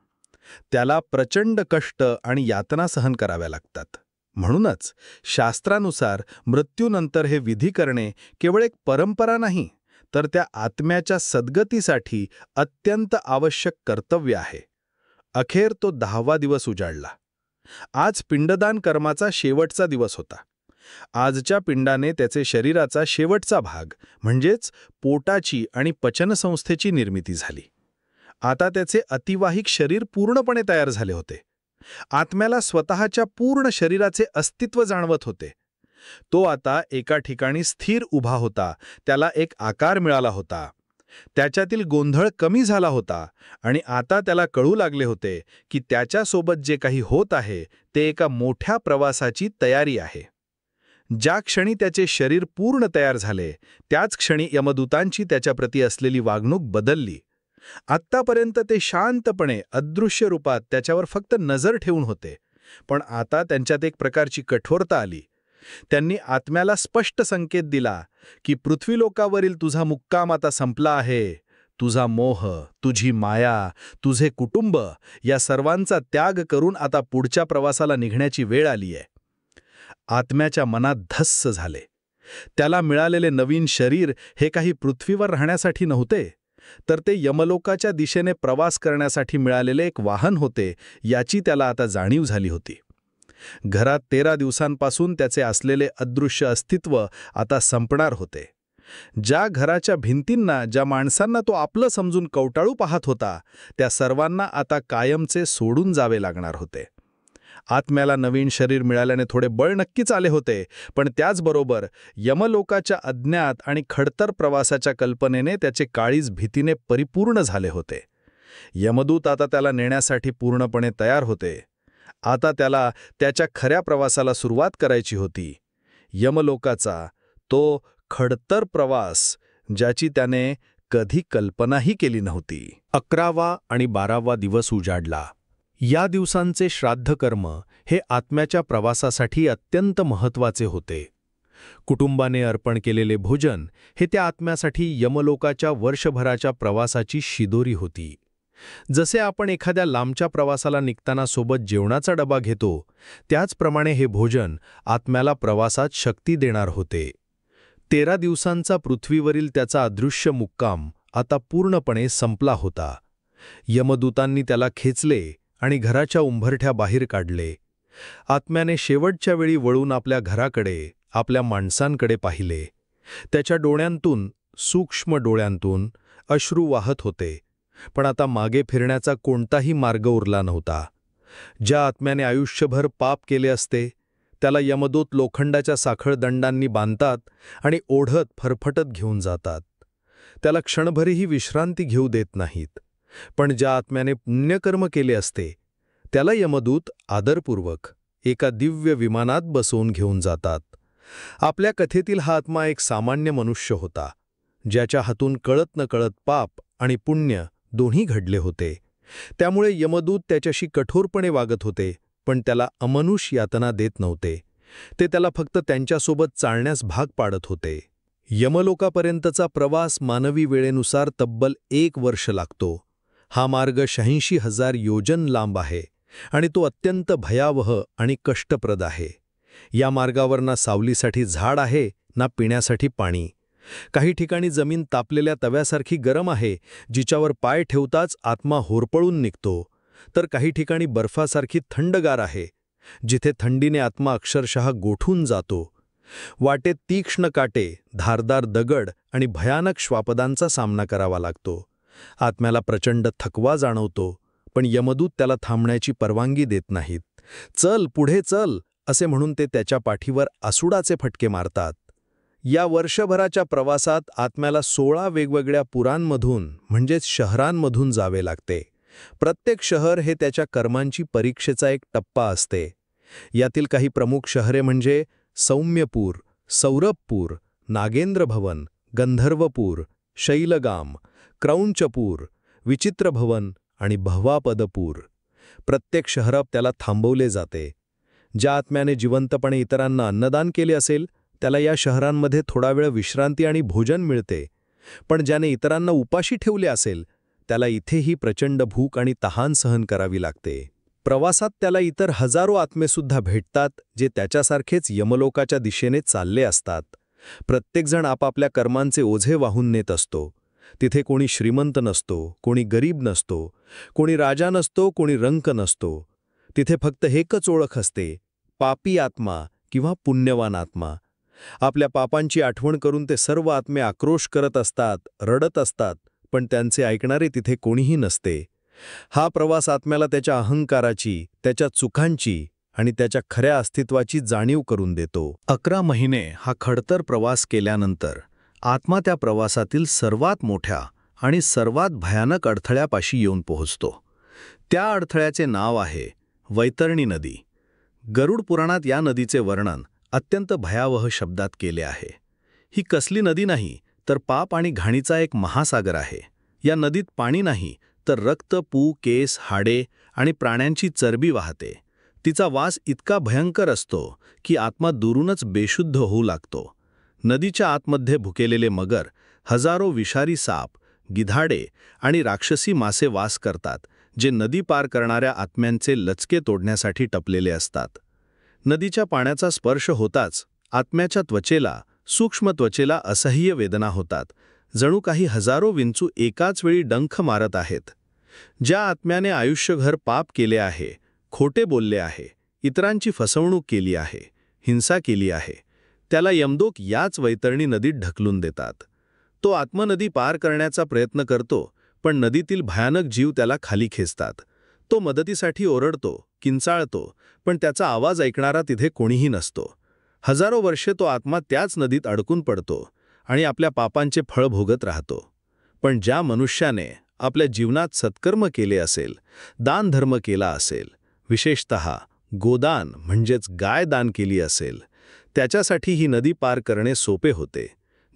[SPEAKER 2] त्याला प्रचंड कष्ट आणि यातना सहन कराव्या लागतात. म्हणूनच शास्त्रानुसार मृत्यूनंतर हे विधी करणे केवळ एक परंपरा नाही, तर त्या आत्म्याच्या सद्गतीसाठी अत्यंत आवश्यक कर्तव्य आहे. अखेर तो 10वा दिवस उजाडला. आज पिंडदान कर्माचा शेवटचा दिवस होता. आजच्या पिंडाने त्याचे शरीराचा शेवटचा भाग म्हणजेच पोटाची आणि पचनसंस्थेची निर्मिती झाली. आता त्याचे अतिवाहिक शरीर पूर्णपणे तयार झाले होते. आत्म्याला स्वतःच्या पूर्ण शरीराचे अस्तित्व जाणवत होते. तो आता एका ठिकाणी स्थिर उभा होता. त्याला एक आकार मिळाला होता. त्याच्यातील गोंधळ कमी झाला होता आणि आता त्याला कळू लागले होते की त्याच्यासोबत जे काही होत आहे ते एका मोठ्या प्रवासाची तयारी आहे. ज्या क्षणी त्याचे शरीर पूर्ण तयार झाले त्याच क्षणी यमदूतांची त्याच्याप्रती असलेली वागणूक बदलली. आत्तापर्यंत ते शांतपणे अदृश्य रूपात त्याच्यावर फक्त नजर ठेवून होते, पण आता त्यांच्यात एक प्रकारची कठोरता आली. त्यांनी आत्म्याला स्पष्ट संकेत दिला की पृथ्वीलोकावरील तुझा मुक्काम आता संपला आहे. तुझा मोह, तुझी माया, तुझे कुटुंब या सर्वांचा त्याग करून आता पुढच्या प्रवासाला निघण्याची वेळ आली आहे. आत्म्याच्या मनात धस्स झाले. त्याला मिळालेले नवीन शरीर हे काही पृथ्वीवर राहण्यासाठी नव्हते, तर ते यमलोकाच्या दिशेने प्रवास करण्यासाठी मिळालेले एक वाहन होते याची त्याला आता जाणीव झाली होती. घरात 13 दिवसांपासून त्याचे असलेले अदृश्य अस्तित्व आता संपणार होते. ज्या घराच्या भिंतींना, ज्या माणसांना तो आपलं समजून कवटाळू पाहत होता, त्या सर्वांना आता कायमचे सोडून जावे लागणार होते. आत्म्याला नवीन शरीर मिळाल्याने थोडे बळ नक्कीच आले होते, पण त्याचबरोबर यमलोकाच्या अज्ञात आणि खडतर प्रवासाच्या कल्पनेने त्याचे काळीज भीतीने परिपूर्ण झाले होते. यमदूत आता त्याला नेण्यासाठी पूर्णपणे तयार होते. आता त्याला त्याच्या खऱ्या प्रवासाला सुरुवात करायची होती. यमलोकाचा तो खडतर प्रवास ज्याची त्याने कधी कल्पनाही केली नव्हती.
[SPEAKER 1] 11वा आणि 12वा दिवस उजाडला. या दिवसांचे श्राद्धकर्म हे आत्म्याच्या प्रवासासाठी अत्यंत महत्त्वाचे होते. कुटुंबाने अर्पण केलेले भोजन हे त्या आत्म्यासाठी यमलोकाच्या वर्षभराच्या प्रवासाची शिदोरी होती. जसे आपण एखाद्या लांबच्या प्रवासाला निघताना सोबत जेवणाचा डबा घेतो, त्याचप्रमाणे हे भोजन आत्म्याला प्रवासात शक्ती देणार होते. 13 दिवसांचा पृथ्वीवरील त्याचा अदृश्य मुक्काम आता पूर्णपणे संपला होता. यमदूतांनी त्याला खेचले आणि घराच्या उंबरठ्या बाहेर काढले. आत्म्याने शेवटच्या वेळी वळून आपल्या घराकडे, आपल्या माणसांकडे पाहिले. त्याच्या डोळ्यांतून, सूक्ष्म डोळ्यांतून अश्रू वाहत होते, पण आता मागे फिरण्याचा कोणताही मार्ग उरला नव्हता. ज्या आत्म्याने आयुष्यभर पाप केले असते त्याला यमदूत लोखंडाच्या साखळदंडांनी बांधतात आणि ओढत फरफटत घेऊन जातात. त्याला क्षणभरही विश्रांती घेऊ देत नाहीत. पण ज्या आत्म्याने पुण्यकर्म केले असते त्याला यमदूत आदरपूर्वक एका दिव्य विमानात बसवून घेऊन जातात. आपल्या कथेतील हा आत्मा एक सामान्य मनुष्य होता, ज्याच्या हातून कळत नकळत पाप आणि पुण्य दोन्ही घडले होते. त्यामुळे यमदूत त्याच्याशी कठोरपणे वागत होते, पण त्याला अमनुष यातना देत नव्हते. ते त्याला फक्त त्यांच्यासोबत चालण्यास भाग पाडत होते. यमलोकापर्यंतचा प्रवास मानवी वेळेनुसार तब्बल 1 वर्ष लागतो. हा मार्ग 86,000 योजन लांब आहे आणि तो अत्यंत भयावह आणि कष्टप्रद आहे. या मार्गावर ना सावलीसाठी झाड आहे, ना पिण्यासाठी पाणी. काही ठिकाणी जमीन तापलेल्या तव्यासारखी गरम आहे, जिच्यावर पाय ठेवताच आत्मा होरपळून निघतो, तर काही ठिकाणी बर्फासारखी थंडगार आहे, जिथे थंडीने आत्मा अक्षरशः गोठून जातो. वाटेत तीक्ष्ण काटे, धारदार दगड आणि भयानक श्वापदांचा सामना करावा लागतो. आत्म्याला प्रचंड थकवा जाणवतो, पण यमदूत त्याला थांबण्याची परवानगी देत नाहीत. चल, पुढे चल, असे म्हणून ते त्याच्या पाठीवर आसुडाचे फटके मारतात. या वर्षभराच्या प्रवासात आत्म्याला 16 वेगवेगळ्या पुरांमधून म्हणजेच शहरांमधून जावे लागते. प्रत्येक शहर हे त्याच्या कर्मांची परीक्षेचा एक टप्पा असते. यातील काही प्रमुख शहरे म्हणजे सौम्यपूर, सौरभपूर, नागेंद्रभवन, गंधर्वपूर, शैलगाम, क्रौंचपूर, विचित्रभवन आणि भवापदपूर. प्रत्येक शहरात त्याला थांबवले जाते. ज्या आत्म्याने जिवंतपणे इतरांना अन्नदान केले असेल त्याला या शहरांमध्ये थोडा वेळ विश्रांती आणि भोजन मिळते, पण ज्याने इतरांना उपाशी ठेवले असेल त्याला इथेही प्रचंड भूक आणि तहान सहन करावी लागते. प्रवासात त्याला इतर हजारो आत्मेसुद्धा भेटतात, जे त्याच्यासारखेच यमलोकाच्या दिशेने चालले असतात. प्रत्येकजण आपापल्या कर्मांचे ओझे वाहून नेत असतो. तिथे कोणी श्रीमंत नसतो, कोणी गरीब नसतो, कोणी राजा नसतो, कोणी रंक नसतो. तिथे फक्त एकच ओळख असते, पापी आत्मा किंवा पुण्यवान आत्मा. आपल्या पापांची आठवण करून ते सर्व आत्मे आक्रोश करत असतात, रडत असतात, पण त्यांचे ऐकणारे तिथे कोणीही नसते. हा प्रवास आत्म्याला त्याच्या अहंकाराची, त्याच्या चुकांची आणि त्याच्या खऱ्या अस्तित्वाची जाणीव करून देतो.
[SPEAKER 3] 11 महिने हा खडतर प्रवास केल्यानंतर आत्मा त्या प्रवासातील सर्वात मोठ्या आणि सर्वात भयानक अडथळ्यापाशी येऊन पोहोचतो. त्या अडथळ्याचे नाव आहे वैतरणी नदी. गरुड पुराणात या नदीचे वर्णन अत्यंत भयावह शब्दात केले आहे. ही कसली नदी नाही, तर पाप आणि घाणीचा एक महासागर आहे. या नदीत पाणी नाही, तर रक्त, पू, केस, हाडे आणि प्राण्यांची चरबी वाहते. तिचा वास इतका भयंकर असतो की आत्मा दुरूनच बेशुद्ध होऊ लागतो. नदीच्या आतमध्ये भुकेलेले मगर, हजारो विषारी साप, गिधाडे आणि राक्षसी मासे वास करतात, जे नदी पार करणाऱ्या आत्म्यांचे लचके तोडण्यासाठी टपलेले असतात. नदीच्या पाण्याचा स्पर्श होताच आत्म्याच्या त्वचेला, सूक्ष्म त्वचेला असह्य वेदना होतात, जणू काही हजारो विंचू एकाच वेळी डंख मारत आहेत. ज्या आत्म्याने आयुष्यभर पाप केले आहे, खोटे बोलले आहे, इतरांची फसवणूक केली आहे, हिंसा केली आहे, त्याला यमदूत याच वैतरणी नदीत ढकलून देतात. तो आत्मनदी पार करण्याचा प्रयत्न करतो, पण नदीतील भयानक जीव त्याला खाली खेचतात. तो मदतीसाठी ओरडतो, किंचाळतो, पण त्याचा आवाज ऐकणारा तिथे कोणीही नसतो. हजारो वर्षे तो आत्मा त्याच नदीत अडकून पडतो आणि आपल्या पापांचे फळ भोगत राहतो. पण ज्या मनुष्याने आपल्या जीवनात सत्कर्म केले असेल, दानधर्म केला असेल, विशेषतः गोदान म्हणजेच गाय दान केली असेल, त्याच्यासाठी ही नदी पार करणे सोपे होते.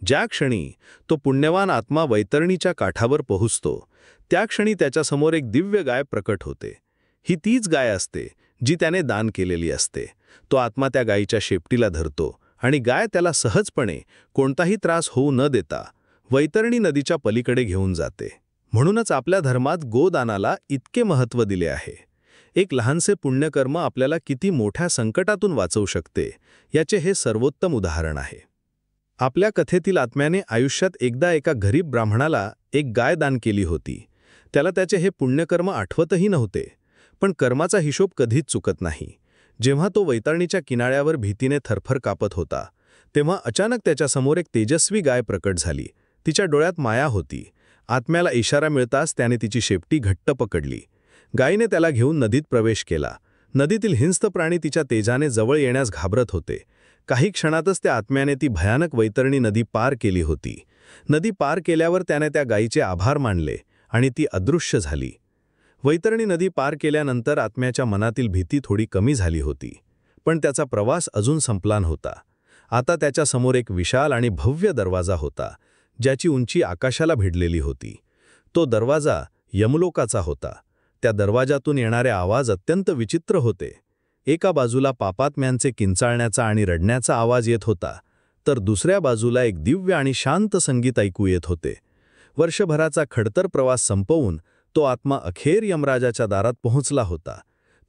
[SPEAKER 3] ज्या क्षणी तो पुण्यवान आत्मा वैतरणीच्या काठावर पोहोचतो, त्या क्षणी त्याच्यासमोर एक दिव्य गाय प्रकट होते. ही तीच गाय असते जी त्याने दान केलेली असते. तो आत्मा त्या गायीच्या शेपटीला धरतो आणि गाय त्याला सहजपणे, कोणताही त्रास होऊ न देता वैतरणी नदीच्या पलीकडे घेऊन जाते. म्हणूनच आपल्या धर्मात गोदानाला इतके महत्त्व दिले आहे. एक लहानसे पुण्यकर्म आपल्याला किती मोठ्या संकटातून वाचवू शकते, याचे हे सर्वोत्तम उदाहरण आहे. आपल्या कथेतील आत्म्याने आयुष्यात एकदा एका गरीब ब्राह्मणाला एक गाय दान केली होती. त्याला त्याचे हे पुण्यकर्म आठवतही नव्हते, पण कर्माचा हिशोब कधीच चुकत नाही. जेव्हा तो वैतरणीच्या किनाऱ्यावर भीतीने थरफर कापत होता, तेव्हा अचानक त्याच्यासमोर एक तेजस्वी गाय प्रकट झाली. तिच्या डोळ्यात माया होती. आत्म्याला इशारा मिळताच त्याने तिची शेपटी घट्ट पकडली. गायीने त्याला घेऊन नदीत प्रवेश केला. नदीतील हिंस्र प्राणी तिच्या तेजाने जवळ येण्यास घाबरत होते. काही क्षणातच त्या आत्म्याने ती भयानक वैतरणी नदी पार केली होती. नदी पार केल्यावर त्याने त्या गायीचे आभार मानले आणि ती अदृश्य झाली. वैतरणी नदी पार केल्यानंतर आत्म्याच्या मनातील भीती थोडी कमी झाली होती, पण त्याचा प्रवास अजून संपला नव्हता. आता त्याच्यासमोर एक विशाल आणि भव्य दरवाजा होता, ज्याची उंची आकाशाला भिडलेली होती. तो दरवाजा यमलोकाचा होता. त्या दरवाजातून येणारे आवाज अत्यंत विचित्र होते. एका बाजूला पापात्म्यांचे किंचाळण्याचा आणि रडण्याचा आवाज येत होता, तर दुसऱ्या बाजूला एक दिव्य आणि शांत संगीत ऐकू येत होते. वर्षभराचा खडतर प्रवास संपवून तो आत्मा अखेर यमराजाच्या दारात पोहोचला होता.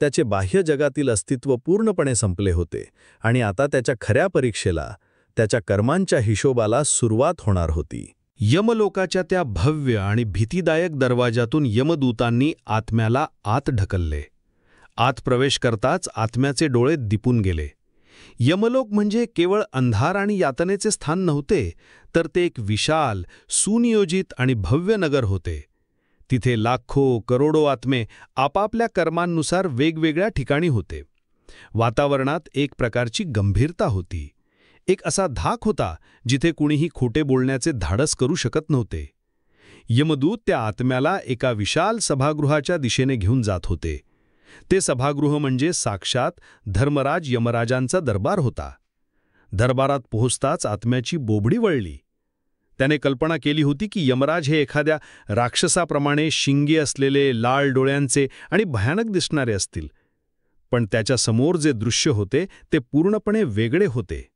[SPEAKER 3] त्याचे बाह्य जगातील अस्तित्व पूर्णपणे संपले होते आणि आता त्याच्या खऱ्या परीक्षेला, त्याच्या कर्मांच्या हिशोबाला सुरुवात होणार होती.
[SPEAKER 2] यमलोकाच्या त्या भव्य आणि भीतीदायक दरवाजातून यमदूतांनी आत्म्याला आत ढकलले. आत प्रवेश करताच आत्म्याचे डोळे दिपून गेले. यमलोक म्हणजे केवळ अंधार आणि यातनेचे स्थान नव्हते, तर ते एक विशाल, सुनियोजित आणि भव्य नगर होते. तिथे लाखो, करोडो आत्मे आपापल्या कर्मांनुसार वेगवेगळ्या ठिकाणी होते. वातावरणात एक प्रकारची गंभीरता होती. एक असा धाक होता जिथे कुणीही खोटे बोलण्याचे धाडस करू शकत नव्हते. यमदूत त्या आत्म्याला एका विशाल सभागृहाच्या दिशेने घेऊन जात होते. ते सभागृह म्हणजे साक्षात धर्मराज यमराजांचा दरबार होता. दरबारात पोहोचताच आत्म्याची बोबडी वळली. त्याने कल्पना केली होती की यमराज हे एखाद्या राक्षसाप्रमाणे शिंगे असलेले, लाल डोळ्यांचे आणि भयानक दिसणारे असतील. पण त्याच्यासमोर जे दृश्य होते ते पूर्णपणे वेगळे होते.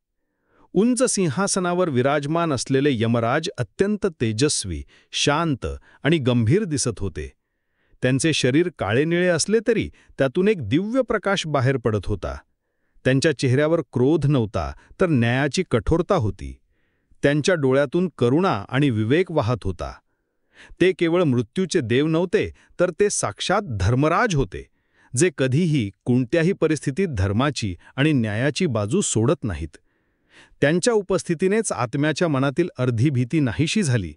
[SPEAKER 2] उंच सिंहासनावर विराजमान असलेले यमराज अत्यंत तेजस्वी, शांत आणि गंभीर दिसत होते. त्यांचे शरीर काळेनिळे असले तरी त्यातून एक दिव्य प्रकाश बाहेर पडत होता. त्यांच्या चेहऱ्यावर क्रोध नव्हता, तर न्यायाची कठोरता होती. त्यांच्या डोळ्यातून करुणा आणि विवेक वाहत होता. ते केवळ मृत्यूचे देव नव्हते, तर ते साक्षात धर्मराज होते, जे कधीही कोणत्याही परिस्थितीत धर्माची आणि न्यायाची बाजू सोडत नाहीत. त्यांच्या उपस्थितीनेच आत्म्याच्या मनातील अर्धी भीती नाहीशी झाली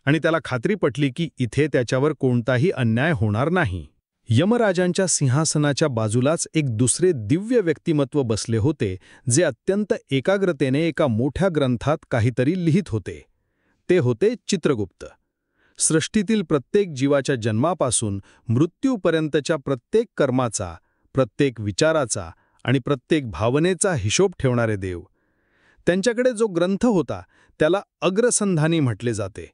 [SPEAKER 2] आणि त्याला खात्री पटली की इथे त्याच्यावर कोणताही अन्याय होणार नाही. यमराजांच्या सिंहासनाच्या बाजूलाच एक दुसरे दिव्य व्यक्तिमत्व बसले होते, जे अत्यंत एकाग्रतेने एका मोठ्या ग्रंथात काहीतरी लिहित होते. ते होते चित्रगुप्त. सृष्टीतील प्रत्येक जीवाच्या जन्मापासून मृत्यूपर्यंतच्या प्रत्येक कर्माचा, प्रत्येक विचाराचा आणि प्रत्येक भावनेचा हिशोब ठेवणारे देव. त्यांच्याकडे जो ग्रंथ होता त्याला अग्रसंधानी म्हटले जाते.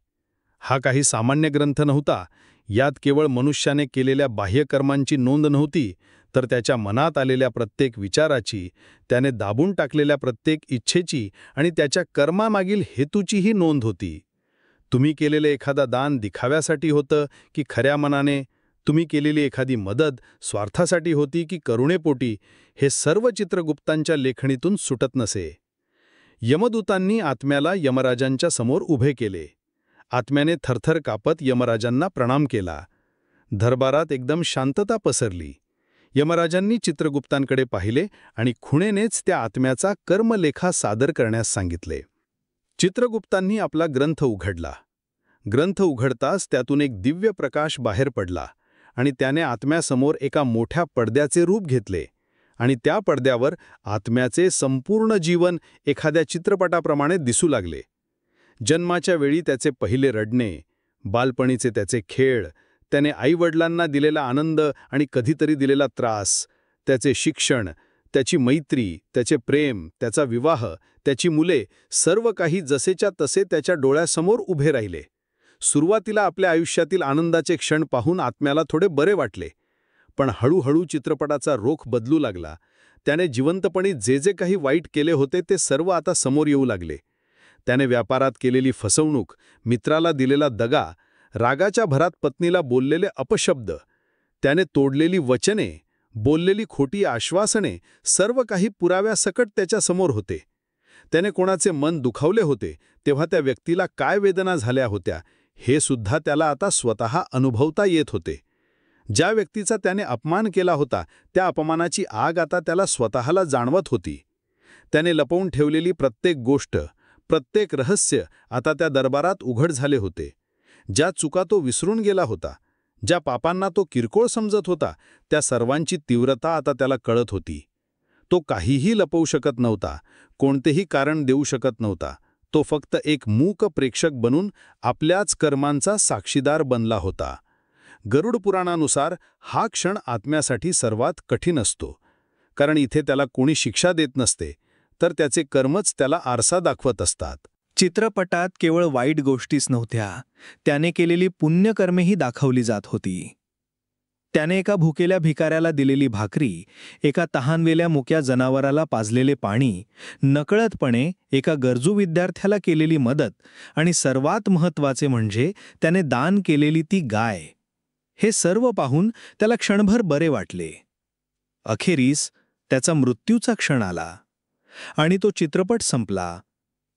[SPEAKER 2] हा काही सामान्य ग्रंथ नव्हता. यात केवळ मनुष्याने केलेल्या बाह्यकर्मांची नोंद नव्हती, तर त्याच्या मनात आलेल्या प्रत्येक विचाराची, त्याने दाबून टाकलेल्या प्रत्येक इच्छेची आणि त्याच्या कर्मामागील हेतूचीही नोंद होती. तुम्ही केलेले एखादा दान दिखाव्यासाठी होतं की खऱ्या मनाने, तुम्ही केलेली एखादी मदत स्वार्थासाठी होती की करुणेपोटी, हे सर्व चित्रगुप्तांच्या लेखणीतून सुटत नसे. यमदूतांनी आत्म्याला यमराजांच्या समोर उभे केले. आत्म्याने थरथर कापत यमराजांना प्रणाम केला. दरबारात एकदम शांतता पसरली. यमराजांनी चित्रगुप्तांकडे पाहिले आणि खुणेनेच त्या आत्म्याचा कर्मलेखा सादर करण्यास सांगितले. चित्रगुप्तांनी आपला ग्रंथ उघडला. ग्रंथ उघडताच त्यातून एक दिव्य प्रकाश बाहेर पडला आणि त्याने आत्म्यासमोर एका मोठ्या पडद्याचे रूप घेतले आणि त्या पडद्यावर आत्म्याचे संपूर्ण जीवन एखाद्या चित्रपटाप्रमाणे दिसू लागले. जन्माच्या वेळी त्याचे पहिले रडणे, बालपणीचे त्याचे खेळ, त्याने आईवडिलांना दिलेला आनंद आणि कधीतरी दिलेला त्रास, त्याचे शिक्षण, त्याची मैत्री, त्याचे प्रेम, त्याचा विवाह, त्याची मुले, सर्व काही जसेच्या तसे त्याच्या डोळ्यासमोर उभे राहिले. सुरुवातीला आपल्या आयुष्यातील आनंदाचे क्षण पाहून आत्म्याला थोडे बरे वाटले, पण हळूहळू चित्रपटाचा रोख बदलू लागला. त्याने जिवंतपणी जे जे काही वाईट केले होते ते सर्व आता समोर येऊ लागले. त्याने व्यापारात केलेली फसवणूक, मित्राला दिलेला दगा, रागाच्या भरात पत्नीला बोललेले अपशब्द, त्याने तोडलेली वचने, बोललेली खोटी आश्वासने, सर्व काही पुराव्यासकट त्याच्यासमोर होते. त्याने कोणाचे मन दुखावले होते तेव्हा त्या व्यक्तीला काय वेदना झाल्या होत्या हे सुद्धा त्याला आता स्वतः अनुभवता येत होते. ज्या व्यक्तीचा त्याने अपमान केला होता त्या अपमानाची आग आता त्याला स्वतःला जाणवत होती. त्याने लपवून ठेवलेली प्रत्येक गोष्ट, प्रत्येक रहस्य आता त्या दरबारात उघड झाले होते. ज्या चुका तो विसरून गेला होता, ज्या पापांना तो किरकोळ समजत होता, त्या सर्वांची तीव्रता आता त्याला कळत होती. तो काहीही लपवू शकत नव्हता, कोणतेही कारण देऊ शकत नव्हता. तो फक्त एक मूक प्रेक्षक बनून आपल्याच कर्मांचा साक्षीदार बनला होता. गरुड पुराणानुसार हा क्षण आत्म्यासाठी सर्वात कठीण असतो, कारण इथे त्याला कोणी शिक्षा देत नसते, तर त्याचे कर्मच त्याला आरसा दाखवत असतात.
[SPEAKER 4] चित्रपटात केवळ वाईट गोष्टीच नव्हत्या, त्याने केलेली पुण्यकर्मेही दाखवली जात होती. त्याने एका भुकेल्या भिकाऱ्याला दिलेली भाकरी, एका तहानलेल्या मुक्या जनावराला पाजलेले पाणी, नकळतपणे एका गरजू विद्यार्थ्याला केलेली मदत आणि सर्वात महत्त्वाचे म्हणजे त्याने दान केलेली ती गाय. हे सर्व पाहून त्याला क्षणभर बरे वाटले. अखेरीस त्याचा मृत्यूचा क्षण आला आणि तो चित्रपट संपला.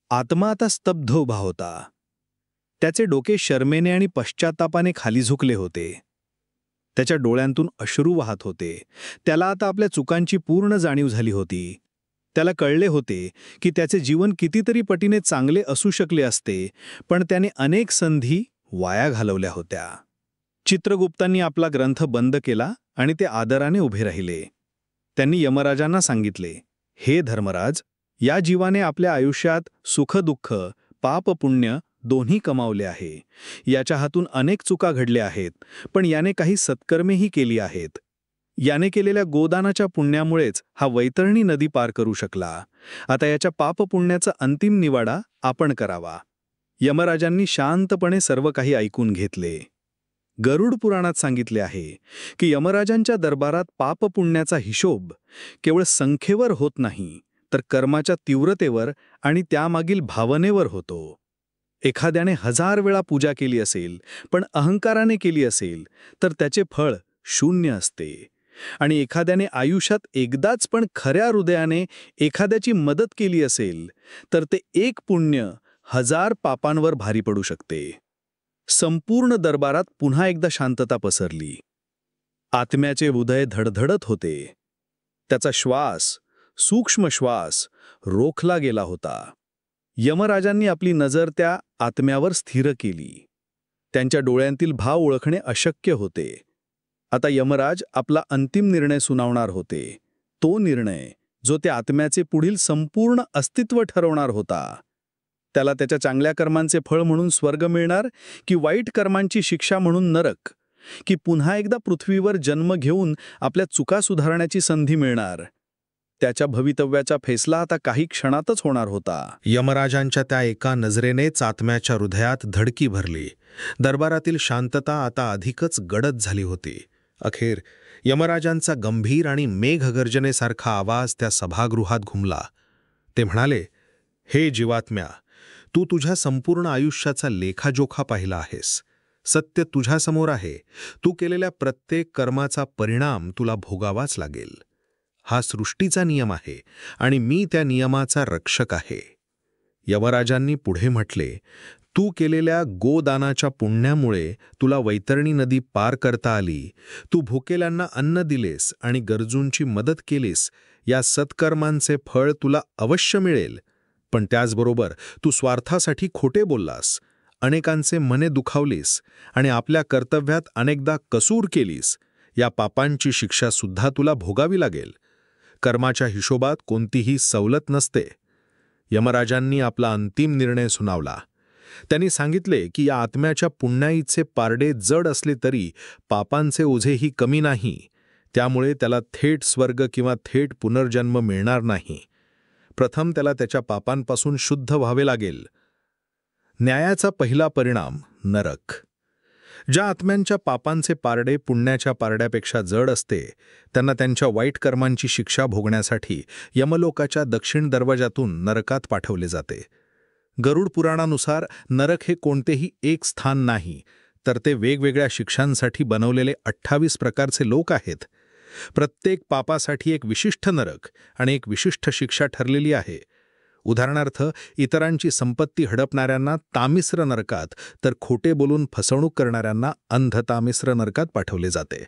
[SPEAKER 4] आत्मा आता स्तब्ध उभा होता. त्याचे डोके शरमेने आणि पश्चात्तापाने खाली झुकले होते. त्याच्या डोळ्यांतून अश्रू वाहत होते. त्याला आता आपल्या चुकांची पूर्ण जाणीव झाली होती. त्याला कळले होते की त्याचे जीवन कितीतरी पटीने चांगले असू शकले असते, पण त्याने अनेक संधी वाया घालवल्या होत्या. चित्रगुप्तांनी आपला ग्रंथ बंद केला आणि ते आदराने उभे राहिले. त्यांनी यमराजांना सांगितले, हे धर्मराज, या जीवाने आपल्या आयुष्यात सुख-दुःख, पाप-पुण्य दोन्ही कमावले आहे. याच्या हातून अनेक चुका घडल्या आहेत, पण याने काही सत्कर्मेही केली आहेत. याने केलेल्या गोदानाच्या पुण्यामुळेच हा वैतरणी नदी पार करू शकला. आता याच्या पाप-पुण्याचा अंतिम निवाडा आपण करावा. यमराजांनी शांतपणे सर्व काही ऐकून घेतले. गरुड पुराणात सांगितले आहे की यमराजांच्या दरबारात पाप-पुण्याचा हिशोब केवळ संख्येवर होत नाही, तर कर्माच्या तीव्रतेवर आणि त्यामागील भावनेवर होतो. एखाद्याने 1000 वेळा पूजा केली असेल, पण अहंकाराने केली असेल, तर त्याचे फळ शून्य असते. आणि एखाद्याने आयुष्यात एकदाच पण खऱ्या हृदयाने एखाद्याची मदत केली असेल, तर ते एक पुण्य 1000 पापांवर भारी पडू शकते. संपूर्ण दरबारात पुन्हा एकदा शांतता पसरली. आत्म्याचे उदय धडधडत होते. त्याचा श्वास, सूक्ष्म श्वास, रोखला गेला होता. यमराजांनी आपली नजर त्या आत्म्यावर स्थिर केली. त्यांच्या डोळ्यांतील भाव ओळखणे अशक्य होते. आता यमराज आपला अंतिम निर्णय सुनावणार होते. तो निर्णय जो त्या आत्म्याचे पुढील संपूर्ण अस्तित्व ठरवणार होता. त्याला त्याच्या चांगल्या कर्मांचे फळ म्हणून स्वर्ग मिळणार की वाईट कर्मांची शिक्षा म्हणून नरक, की पुन्हा एकदा पृथ्वीवर जन्म घेऊन आपल्या चुका सुधारण्याची संधी मिळणार. त्याच्या भवितव्याचा फैसला आता काही क्षणातच होणार होता.
[SPEAKER 3] यमराजांच्या त्या एका नजरेनेच आत्म्याच्या हृदयात धडकी भरली. दरबारातील शांतता आता अधिकच गडद झाली होती. अखेर यमराजांचा गंभीर आणि मेघगर्जनेसारखा आवाज त्या सभागृहात घुमला. ते म्हणाले, हे जीवात्म्या, तू तुझ्या संपूर्ण आयुष्याचा लेखाजोखा पाहिला आहेस. सत्य तुझ्यासमोर आहे. तू केलेल्या प्रत्येक कर्माचा परिणाम तुला भोगावाच लागेल. हा सृष्टीचा नियम आहे आणि मी त्या नियमाचा रक्षक आहे. यमराजांनी पुढे म्हटले, तू केलेल्या गोदानाच्या पुण्यामुळे तुला वैतरणी नदी पार करता आली. तू भुकेल्यांना अन्न दिलेस आणि गरजूंची मदत केलीस. या सत्कर्मांचे फळ तुला अवश्य मिळेल. पण त्याचबरोबर तू स्वार्थासाठी खोटे बोललास, अनेकांचे मने दुखावलीस आणि आपल्या कर्तव्यात अनेकदा कसूर केलीस. या पापांची शिक्षा सुद्धा तुला भोगावी लागेल. कर्माच्या हिशोबात कोणतीही सवलत नसते. यमराजांनी आपला अंतिम निर्णय सुनावला. त्यांनी सांगितले की या आत्म्याच्या पुण्याईचे पारडे जड असले तरी पापांचे ओझेही कमी नाही. त्यामुळे त्याला थेट स्वर्ग किंवा थेट पुनर्जन्म मिळणार नाही. प्रथम त्याला त्याच्या पापांपासून शुद्ध व्हावे लागेल. न्यायाचा पहिला परिणाम नरक. ज्या आत्म्यांच्या पापांचे पारडे पुण्याच्या पारड्यापेक्षा जड असते त्यांना त्यांच्या वाईट कर्मांची शिक्षा भोगण्यासाठी यमलोकाच्या दक्षिण दरवाजातून नरकात पाठवले जाते. गरुड पुराणानुसार नरक हे कोणतेही एक स्थान नाही, तर ते वेगवेगळ्या शिक्षांसाठी बनवलेले 28 प्रकारचे लोक आहेत. प्रत्येक पापासाठी एक विशिष्ट नरक आणि एक विशिष्ट शिक्षा ठरलेली आहे. उदाहरणार्थ, इतरांची संपत्ती हडपणाऱ्यांना तामिश्र नरकात, तर खोटे बोलून फसवणूक करणाऱ्यांना अंधतामिश्र नरकात पाठवले जाते.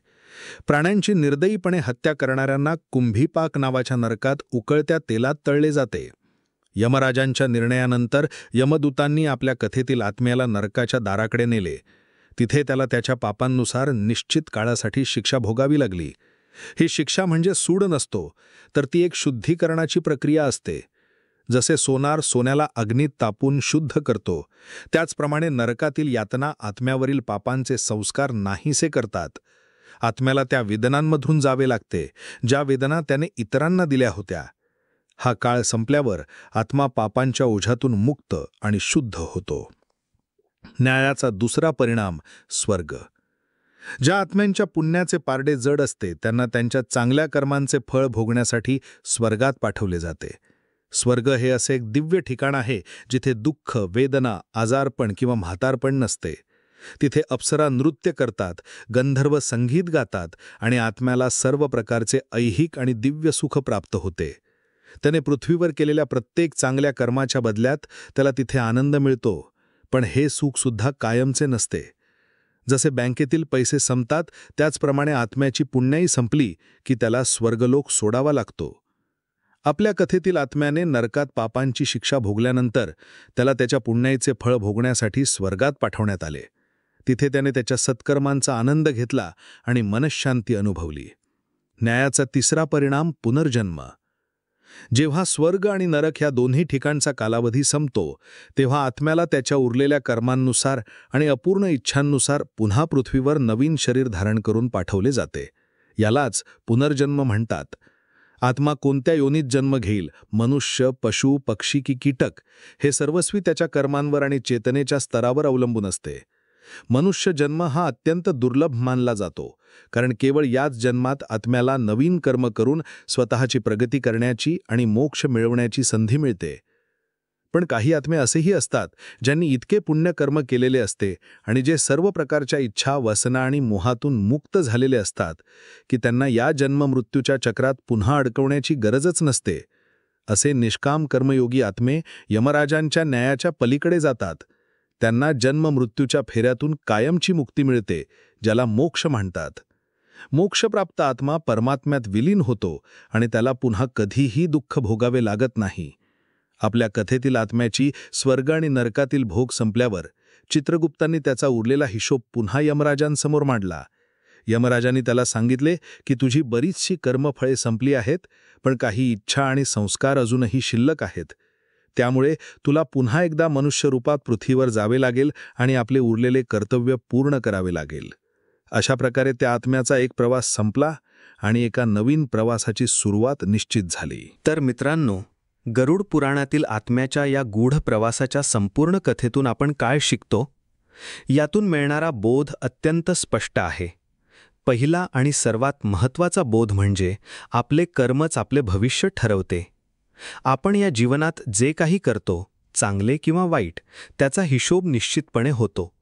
[SPEAKER 3] प्राण्यांची निर्दयीपणे हत्या करणाऱ्यांना कुंभीपाक नावाच्या नरकात उकळत्या तेलात तळले जाते. यमराजांच्या निर्णयानंतर यमदूतांनी आपल्या कथेतील आत्म्याला नरकाच्या दाराकडे नेले. तिथे त्याला त्याच्या पापांनुसार निश्चित काळासाठी शिक्षा भोगावी लागली. ही शिक्षा म्हणजे सूड नसतो, तर ती एक शुद्धीकरणाची प्रक्रिया असते. जसे सोनार सोन्याला अग्नीत तापून शुद्ध करतो, त्याचप्रमाणे नरकातील यातना आत्म्यावरील पापांचे संस्कार नाहीसे करतात. आत्म्याला त्या वेदनांमधून जावे लागते, ज्या वेदना त्याने इतरांना दिल्या होत्या. हा काळ संपल्यावर आत्मा पापांच्या ओझ्यातून मुक्त आणि शुद्ध होतो. न्यायाचा दुसरा परिणाम स्वर्ग. ज्या आत्म्यांच्या पुण्याचे पारडे जड असते त्यांना त्यांच्या चांगल्या कर्मांचे फळ भोगण्यासाठी स्वर्गात पाठवले जाते. स्वर्ग हे असे एक दिव्य ठिकाण आहे जिथे दुःख, वेदना, आजारपण किंवा म्हातारपण नसते. तिथे अप्सरा नृत्य करतात, गंधर्व संगीत गातात आणि आत्म्याला सर्व प्रकारचे ऐहिक आणि दिव्य सुख प्राप्त होते. त्याने पृथ्वीवर केलेल्या प्रत्येक चांगल्या कर्माच्या बदल्यात त्याला तिथे आनंद मिळतो. पण हे सुखसुद्धा कायमचे नसते. जसे बँकेतील पैसे संपतात त्याचप्रमाणे आत्म्याची पुण्याई संपली की त्याला स्वर्गलोक सोडावा लागतो. आपल्या कथेतील आत्म्याने नरकात पापांची शिक्षा भोगल्यानंतर त्याला त्याच्या पुण्याईचे फळ भोगण्यासाठी स्वर्गात पाठवण्यात आले. तिथे त्याने त्याच्या सत्कर्मांचा आनंद घेतला आणि मनःशांती अनुभवली. न्यायाचा तिसरा परिणाम पुनर्जन्म. जेव्हा स्वर्ग आणि नरक ह्या दोन्ही ठिकाणचा कालावधी संपतो तेव्हा आत्म्याला त्याच्या उरलेल्या कर्मांनुसार आणि अपूर्ण इच्छांनुसार पुन्हा पृथ्वीवर नवीन शरीर धारण करून पाठवले जाते. यालाच पुनर्जन्म म्हणतात. आत्मा कोणत्या योनीत जन्म घेईल, मनुष्य, पशु, पक्षी की कीटक, हे सर्वस्वी त्याच्या कर्मांवर आणि चेतनेच्या स्तरावर अवलंबून असते. मनुष्य जन्म हा अत्यंत दुर्लभ मानला जातो, कारण केवळ याच जन्मात आत्म्याला नवीन कर्म करून स्वतःची प्रगती करण्याची आणि मोक्ष मिळवण्याची संधी मिळते. पण काही आत्मे असेही असतात ज्यांनी इतके पुण्यकर्म केलेले असते आणि जे सर्व प्रकारच्या इच्छा, वासना आणि मोहातून मुक्त झालेले असतात की त्यांना या जन्ममृत्यूच्या चक्रात पुन्हा अडकवण्याची गरजच नसते. असे निष्काम कर्मयोगी आत्मे यमराजांच्या न्यायाच्या पलीकडे जातात.
[SPEAKER 2] त्यांना जन्म-मृत्यूच्या फेऱ्यातून कायमची मुक्ती मिळते, ज्याला मोक्ष म्हणतात. मोक्षप्राप्त आत्मा परमात्म्यात विलीन होतो आणि त्याला पुन्हा कधीही दुःख भोगावे लागत नाही. आपल्या कथेतील आत्म्याची स्वर्ग आणि नरकातील भोग संपल्यावर चित्रगुप्तांनी त्याचा उरलेला हिशोब पुन्हा यमराजांसमोर मांडला. यमराजांनी त्याला सांगितले की तुझी बरीचशी कर्मफळे संपली आहेत, पण काही इच्छा आणि संस्कार अजूनही शिल्लक आहेत. त्यामुळे तुला पुन्हा एकदा मनुष्यरूपात पृथ्वीवर जावे लागेल आणि आपले उरलेले कर्तव्य पूर्ण करावे लागेल. अशा प्रकारे त्या आत्म्याचा एक प्रवास संपला आणि एका नवीन प्रवासाची सुरुवात निश्चित झाली.
[SPEAKER 1] तर मित्रांनो, गरुड पुराणातील आत्म्याच्या या गूढ प्रवासाच्या संपूर्ण कथेतून आपण काय शिकतो? यातून मिळणारा बोध अत्यंत स्पष्ट आहे. पहिला आणि सर्वात महत्त्वाचा बोध म्हणजे आपले कर्मच आपले भविष्य ठरवते. आपण या जीवनात जे काही करतो, चांगले किंवा वाईट, त्याचा हिशोब निश्चितपणे होतो.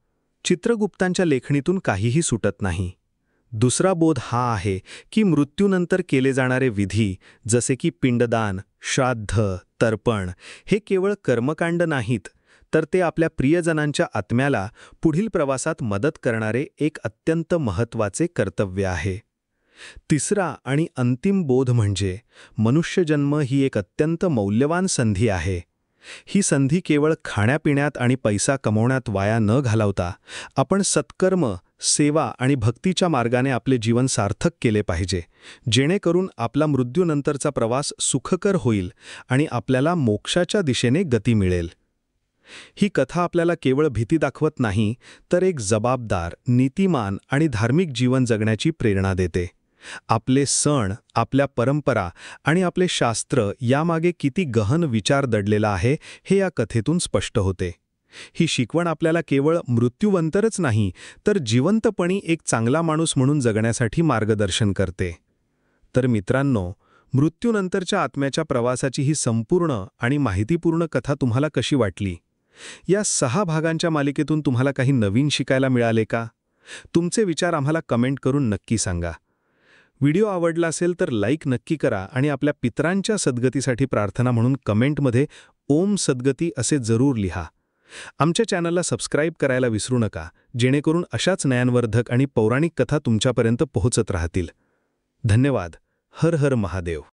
[SPEAKER 1] चित्रगुप्तांच्या लेखणीतून काहीही सुटत नाही. दुसरा बोध हा आहे की मृत्यूनंतर केले जाणारे विधी, जसे की पिंडदान, श्राद्ध, तर्पण, हे केवळ कर्मकांड नाहीत, तर ते आपल्या प्रियजनांच्या आत्म्याला पुढील प्रवासात मदत करणारे एक अत्यंत महत्त्वाचे कर्तव्य आहे. तिसरा आणि अंतिम बोध म्हणजे मनुष्यजन्म ही एक अत्यंत मौल्यवान संधी आहे. ही संधी केवळ खाण्यापिण्यात आणि पैसा कमवण्यात वाया न घालवता आपण सत्कर्म, सेवा आणि भक्तीच्या मार्गाने आपले जीवन सार्थक केले पाहिजे, जेणेकरून आपला मृत्यूनंतरचा प्रवास सुखकर होईल आणि आपल्याला मोक्षाच्या दिशेने गती मिळेल. ही कथा आपल्याला केवळ भीती दाखवत नाही, तर एक जबाबदार, नीतिमान आणि धार्मिक जीवन जगण्याची प्रेरणा देते. आपले सण, आपल्या परंपरा आणि आपले शास्त्र यामागे किती गहन विचार दडलेला आहे हे या कथेतून स्पष्ट होते. ही शिकवण आपल्याला केवळ मृत्यूनंतरच नाही, तर जिवंतपणी एक चांगला माणूस म्हणून जगण्यासाठी मार्गदर्शन करते. तर मित्रांनो, मृत्यूनंतरच्या आत्म्याच्या प्रवासाची ही संपूर्ण आणि माहितीपूर्ण कथा तुम्हाला कशी वाटली? या 6 भागांच्या मालिकेतून तुम्हाला काही नवीन शिकायला मिळाले का? तुमचे विचार आम्हाला कमेंट करून नक्की सांगा. व्हिडिओ आवडला असेल तर लाईक नक्की करा आणि आपल्या पितरांच्या सद्गतीसाठी प्रार्थना म्हणून कमेंटमध्ये ओम सद्गती असे जरूर लिहा. आमच्या चॅनलला सबस्क्राईब करायला विसरू नका, जेणेकरून अशाच ज्ञानवर्धक आणि पौराणिक कथा तुमच्यापर्यंत पोहोचत राहतील. धन्यवाद. हर हर महादेव.